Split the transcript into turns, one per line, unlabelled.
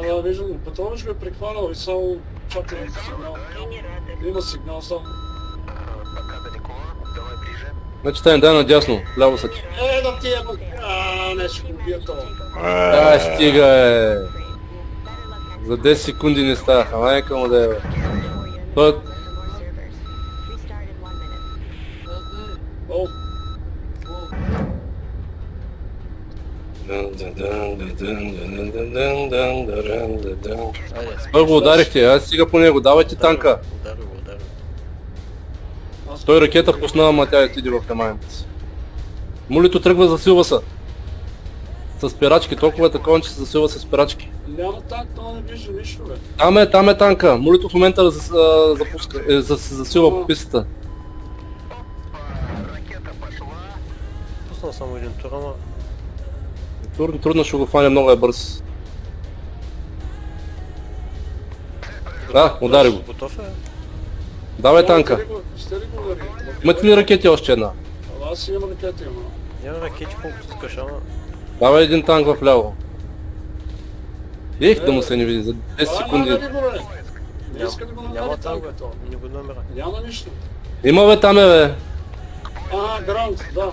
Да, виждам. Патрониш го е прихванал и само чака сигнал. Има сигнал само.
Значи тая дай надясно, ляво са ти.
Да ти не ще го убия това.
Ай, стига За 10 секунди не ставаха, майка му да е бе. Той... Той го ударихте, аз стига по него, давайте танка.
Удари го.
Той ракета пусна, ама тя отиде в камайната си. Мулито тръгва, засилва се. С спирачки, толкова е такова, че се засилва с спирачки.
Няма танк, това не вижда нищо бе.
Там е танка. Мулито в момента засилва по пистата.
Пуснал само един тур, ама...
Трудно ще го фане, много е бърз. Да, удари го.
Готов е?
Давай танка.
Ще ли го удари?
Имате ли ракети още една?
Аз имам ракети, ама.
Няма ракети, колкото искаш, ама...
Давай един танк в ляво. Ех, да му се не види за 10 секунди.
Не иска да го
Няма
намери
танк,
танка това.
не го намера.
Няма нищо.
Има бе, там е бе.
Грант, да.